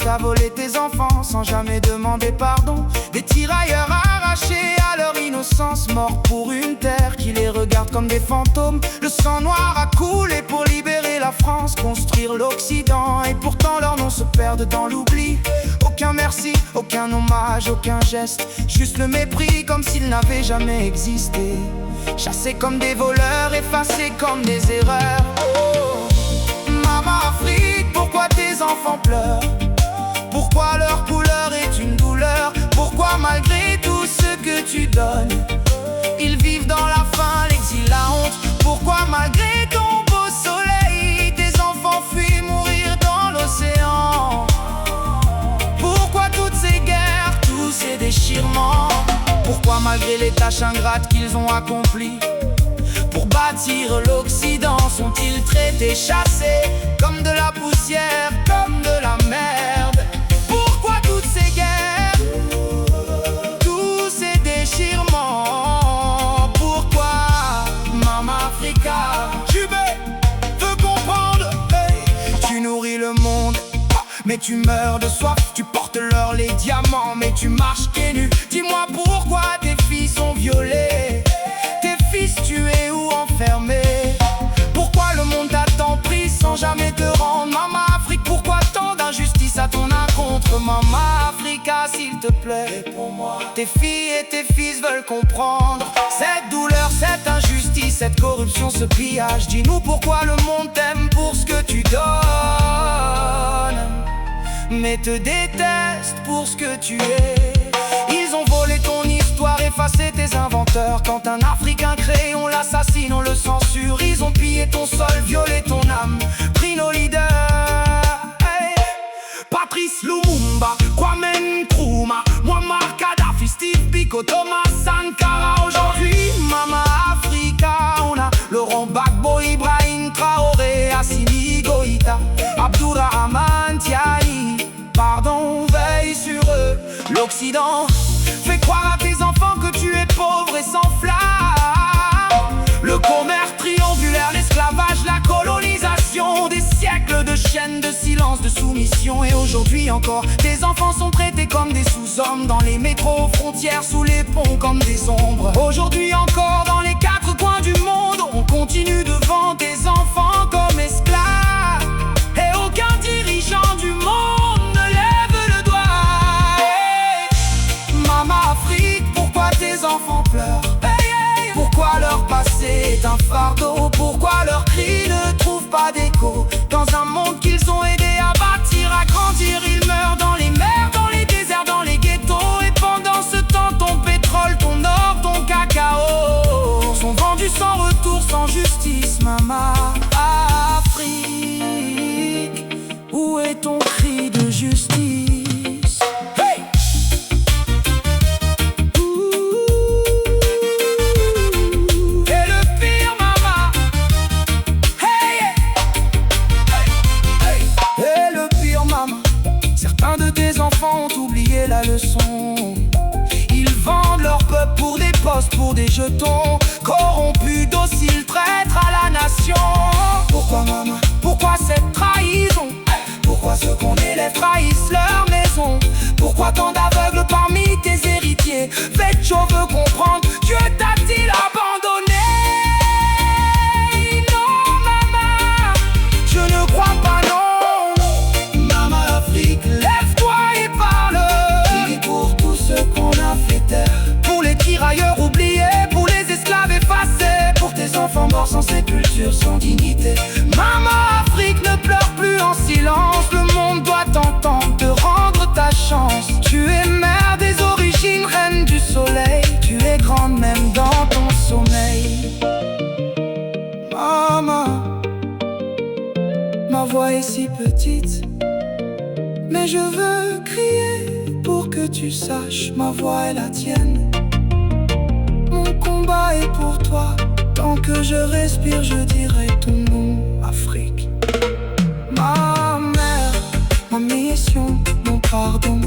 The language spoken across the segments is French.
t'as volé tes enfants sans jamais demander pardon. Des tirailleurs arrachés à leur innocence, morts pour une terre qui les regarde comme des fantômes. Le sang noir a coulé pour libérer la France, construire l'Occident, et pourtant leurs noms se perdent dans l'oubli. Aucun merci, aucun hommage, aucun geste, juste le mépris comme s'ils n'avaient jamais existé. Chassés comme des voleurs, effacés comme des erreurs. Oh, Maman Afrique, pourquoi tes enfants pleurent? Pourquoi leur couleur est une douleur? Pourquoi malgré tout ce que tu donnes, ils vivent dans la faim, l'exil, la honte? Pourquoi malgré ton beau soleil, tes enfants fuient mourir dans l'océan? Pourquoi toutes ces guerres, tous ces déchirements? Pourquoi malgré les tâches ingrates qu'ils ont accomplies pour bâtir l'Occident, sont-ils traités, chassés comme de la poussière, comme de la merde? Pourquoi toutes ces guerres, tous ces déchirements? Pourquoi, Maman Africa? Tu veux comprendre, hey. Tu nourris le monde, mais tu meurs de soif. Tu portes l'or, les diamants, mais tu marches pieds nus. Dis-moi pourquoi tes filles sont violées, tes fils tués ou enfermés? Pourquoi le monde t'a tant pris sans jamais te rendre? Maman Afrique, pourquoi tant d'injustice à ton encontre? Maman Africa, s'il te plaît, réponds-moi. Tes filles et tes fils veulent comprendre cette douleur, cette injustice, cette corruption, ce pillage. Dis-nous pourquoi le monde t'aime pour ce que tu donnes, mais te déteste pour ce que tu es. Ils ont volé ton histoire, effacé tes inventeurs. Quand un Africain crée, on l'assassine, on le censure. Ils ont pillé ton sol, violé ton âme, pris nos leaders. Hey. Patrice Lumumba, Kwame Nkrumah, Muammar Kadhafi, Steve Biko, Thomas Sankara. Aujourd'hui, Maman Africa, on a Laurent Gbagbo, Ibrahim Traoré, Assimi Goïta, Abdourahmane Tiani. Pardon, veille sur eux. L'Occident fait croire à tes enfants que tu es pauvre et sans flamme. Le commerce triangulaire, l'esclavage, la colonisation, des siècles de chaînes, de silence, de soumission. Et aujourd'hui encore, tes enfants sont traités comme des sous-hommes, dans les métros, aux frontières, sous les ponts comme des ombres. Aujourd'hui encore, dans les quatre coins du monde, on continue de vendre tes enfants comme esclaves. Et aucun dirigeant du monde ne lève le doigt. Hey. Maman Afrique, pourquoi tes enfants pleurent? Hey, hey. Pourquoi leur passé est un fardeau? Pourquoi leurs cris ne trouvent pas d'écho? Dans un monde qu'ils ont aidé à bâtir, à grandir, ils meurent dans les mers, dans les déserts, dans les ghettos. Et pendant ce temps, ton pétrole, ton or, ton cacao sont vendus sans retour, sans justice. Maman Afrique, où est ton cri de justice? Hey! Et le pire, maman, hey! Hey! Hey! Et le pire, maman, certains de tes enfants ont oublié la leçon. Ils vendent leur peuple pour des postes, pour des jetons. Corrompus, dociles, traîtres à la nation. Pourquoi, maman? Pourquoi cette trahison? Pourquoi ceux qu'on élève trahissent leur maison? Pourquoi tant d'aveugles parmi tes héritiers? Vetcho veut comprendre, Dieu t'a-t-il abandonné? Non, maman, je ne crois pas, non. Maman Afrique, lève-toi et parle. Prie pour tous ceux qu'on a fait taire, pour les tirailleurs oubliés, pour les esclaves effacés, pour tes enfants morts sans sépulture, sans dignité. Maman Afrique, ne pleure plus en silence. Le monde doit t'entendre, te rendre ta chance. Tu es mère des origines, reine du soleil. Tu es grande même dans ton sommeil. Maman, ma voix est si petite, mais je veux crier pour que tu saches. Ma voix est la tienne. Mon combat est pour toi. Tant que je respire, je dirai ton nom, Afrique. Ma mère, ma mission, mon pardon.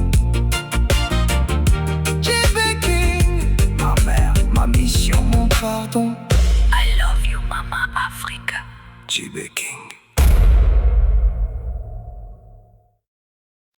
JB King, ma mère, ma mission, mon pardon. I love you, Mama Africa. JB King.